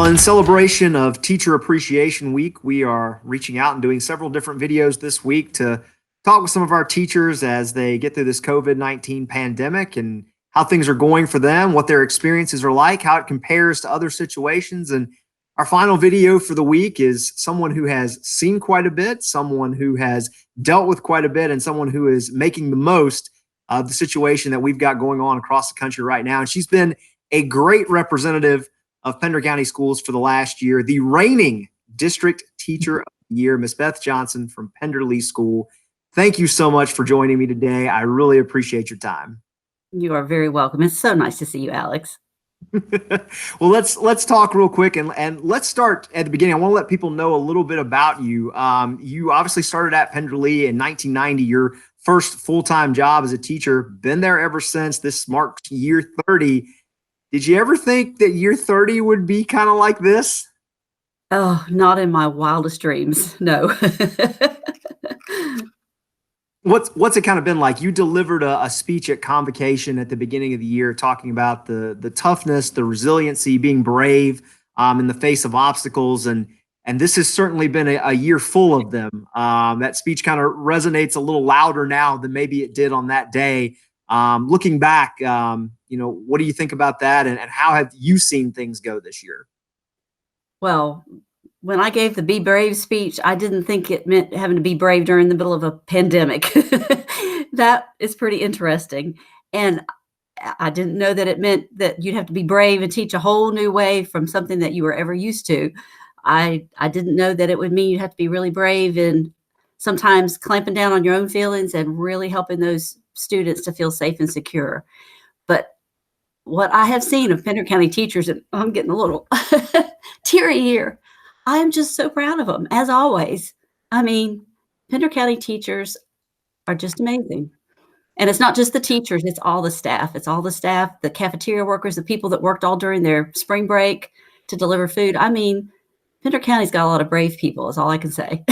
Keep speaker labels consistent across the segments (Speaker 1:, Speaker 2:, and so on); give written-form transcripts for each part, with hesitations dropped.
Speaker 1: In celebration of Teacher Appreciation Week, we are reaching out and doing several different videos this week to talk with some of our teachers as they get through this COVID-19 pandemic and how things are going for them, what their experiences are like, how it compares to other situations. And our final video for the week is someone who has seen quite a bit, someone who has dealt with quite a bit, and someone who is making the most of the situation that we've got going on across the country right now. And she's been a great representative of Pender County schools for the last year, the reigning district teacher of the year, Miss Beth Johnson from Penderlea School. Thank you so much for joining me today. I really appreciate your time.
Speaker 2: You are very welcome. It's so nice to see you, Alex.
Speaker 1: Well, let's talk real quick and let's start at the beginning. I want to let people know a little bit about you. You obviously started at Penderlea in 1990, your first full-time job as a teacher, been there ever since. This marks year 30. Did you ever think that year 30 would be kind of like this?
Speaker 2: Oh, not in my wildest dreams. No.
Speaker 1: What's it kind of been like? You delivered a speech at convocation at the beginning of the year talking about the toughness, the resiliency, being brave in the face of obstacles. And this has certainly been a year full of them. That speech kind of resonates a little louder now than maybe it did on that day. Looking back, what do you think about that? And how have you seen things go this year?
Speaker 2: Well, when I gave the Be Brave speech, I didn't think it meant having to be brave during the middle of a pandemic. That is pretty interesting. And I didn't know that it meant that you'd have to be brave and teach a whole new way from something that you were ever used to. I didn't know that it would mean you'd have to be really brave and sometimes clamping down on your own feelings and really helping those students to feel safe and secure. But what I have seen of Pender County teachers, and I'm getting a little teary here, I am just so proud of them, as always. I mean, Pender County teachers are just amazing. And it's not just the teachers, it's all the staff. It's all the staff, the cafeteria workers, the people that worked all during their spring break to deliver food. I mean, Pender County's got a lot of brave people, is all I can say.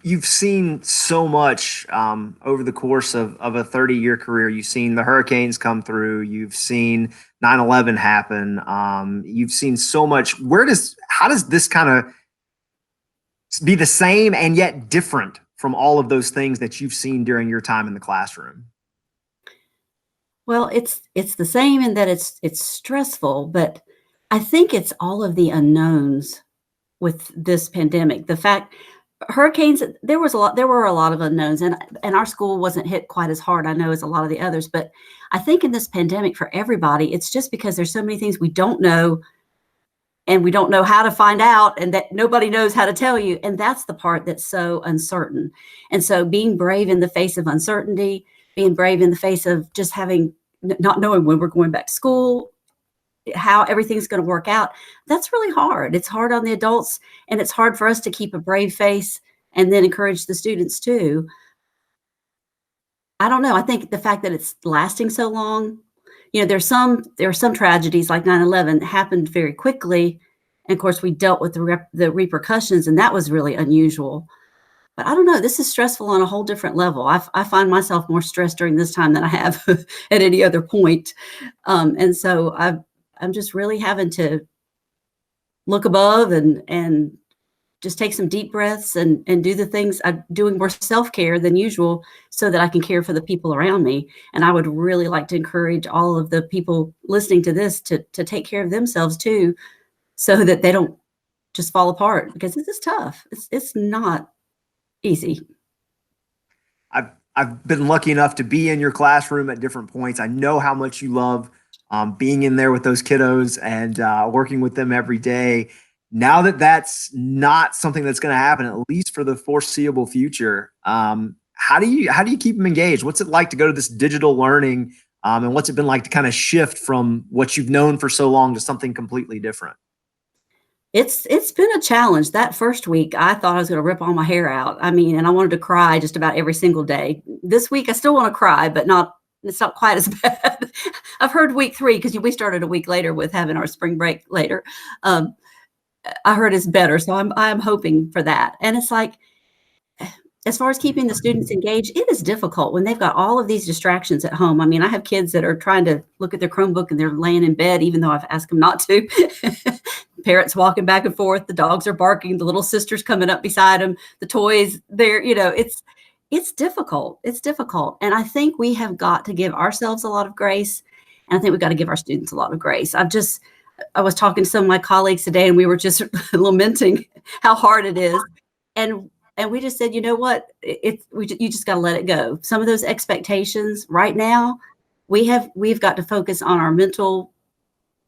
Speaker 1: You've seen so much over the course of a 30-year career. You've seen the hurricanes come through. You've seen 9/11 happen. You've seen so much. How does this kind of be the same and yet different from all of those things that you've seen during your time in the classroom?
Speaker 2: Well, it's the same in that it's stressful, but I think it's all of the unknowns with this pandemic. The fact hurricanes, there were a lot of unknowns, and our school wasn't hit quite as hard, I know, as a lot of the others. But I think in this pandemic for everybody, it's just because there's so many things we don't know, and we don't know how to find out, and that nobody knows how to tell you. And that's the part that's so uncertain. And so being brave in the face of uncertainty, being brave in the face of just not knowing when we're going back to school, how everything's going to work out, that's really hard. It's hard on the adults, and it's hard for us to keep a brave face and then encourage the students too. I don't know. I think the fact that it's lasting so long, there are some tragedies like 9/11 happened very quickly. And of course we dealt with the repercussions, and that was really unusual. But I don't know, this is stressful on a whole different level. I find myself more stressed during this time than I have at any other point. And so I'm just really having to look above and just take some deep breaths and do the things. I'm doing more self-care than usual so that I can care for the people around me. And I would really like to encourage all of the people listening to this to take care of themselves too, so that they don't just fall apart, because this is tough. It's not easy.
Speaker 1: I've been lucky enough to be in your classroom at different points. I know how much you love being in there with those kiddos and working with them every day. Now that that's not something that's going to happen, at least for the foreseeable future, how do you keep them engaged? What's it like to go to this digital learning, and what's it been like to kind of shift from what you've known for so long to something completely different?
Speaker 2: It's been a challenge. That first week, I thought I was going to rip all my hair out. I mean, and I wanted to cry just about every single day. This week, I still want to cry, but it's not quite as bad. I've heard week 3, because we started a week later with having our spring break later. I heard it's better, so I'm hoping for that. And it's like, as far as keeping the students engaged, it is difficult when they've got all of these distractions at home. I mean, I have kids that are trying to look at their Chromebook and they're laying in bed, even though I've asked them not to. Parents walking back and forth, the dogs are barking, the little sister's coming up beside them, the toys there, it's difficult. It's difficult. And I think we have got to give ourselves a lot of grace. And I think we've got to give our students a lot of grace. I was talking to some of my colleagues today and we were just lamenting how hard it is. And we just said, you know what, you just got to let it go. Some of those expectations right now, we've got to focus on our mental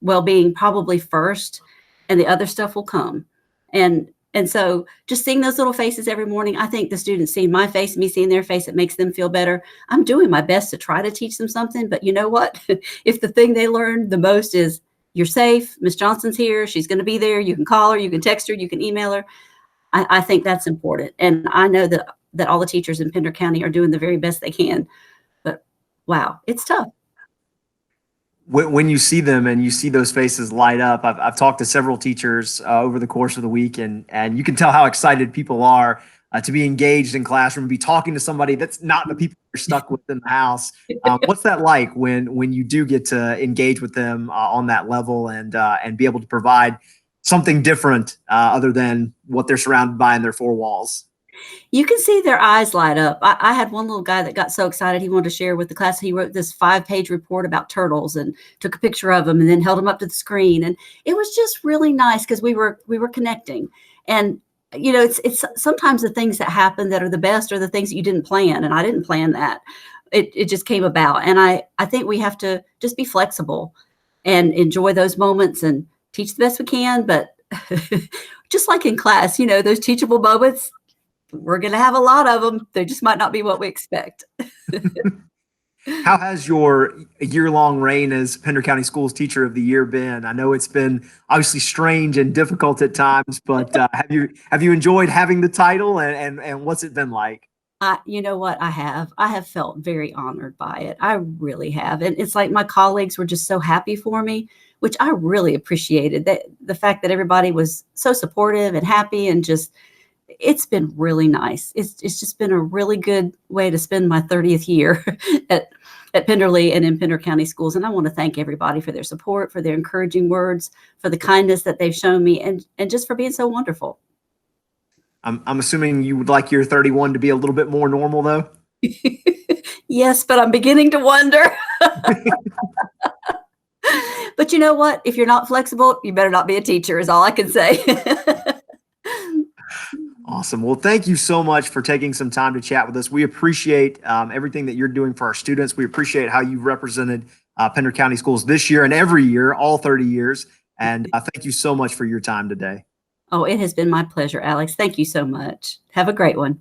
Speaker 2: well-being probably first, and the other stuff will come. And so just seeing those little faces every morning, I think the students seeing my face, me seeing their face, it makes them feel better. I'm doing my best to try to teach them something, but you know what? If the thing they learn the most is you're safe, Miss Johnson's here, she's going to be there, you can call her, you can text her, you can email her. I think that's important. And I know that all the teachers in Pender County are doing the very best they can, but wow, it's tough.
Speaker 1: When you see them and you see those faces light up, I've talked to several teachers over the course of the week, and you can tell how excited people are to be engaged in classroom, be talking to somebody that's not the people you're stuck with in the house. What's that like when you do get to engage with them on that level and be able to provide something different other than what they're surrounded by in their four walls?
Speaker 2: You can see their eyes light up. I had one little guy that got so excited he wanted to share with the class. He wrote this 5-page report about turtles and took a picture of them and then held them up to the screen. And it was just really nice because we were connecting. And it's sometimes the things that happen that are the best are the things that you didn't plan. And I didn't plan that. It just came about. And I think we have to just be flexible and enjoy those moments and teach the best we can. But just like in class, those teachable moments, we're going to have a lot of them. They just might not be what we expect.
Speaker 1: How has your year-long reign as Pender County Schools Teacher of the Year been? I know it's been obviously strange and difficult at times, but have you enjoyed having the title, and what's it been like?
Speaker 2: You know what? I have felt very honored by it. I really have. And it's like my colleagues were just so happy for me, which I really appreciated. That the fact that everybody was so supportive and happy, and just it's been really nice. It's just been a really good way to spend my 30th year at Penderlea and in Pender County Schools. And I want to thank everybody for their support, for their encouraging words, for the kindness that they've shown me, and just for being so wonderful.
Speaker 1: I'm assuming you would like your 31 to be a little bit more normal, though?
Speaker 2: Yes, but I'm beginning to wonder. But you know what? If you're not flexible, you better not be a teacher, is all I can say.
Speaker 1: Awesome. Well, thank you so much for taking some time to chat with us. We appreciate everything that you're doing for our students. We appreciate how you've represented Pender County Schools this year and every year, all 30 years. And thank you so much for your time today.
Speaker 2: Oh, it has been my pleasure, Alex. Thank you so much. Have a great one.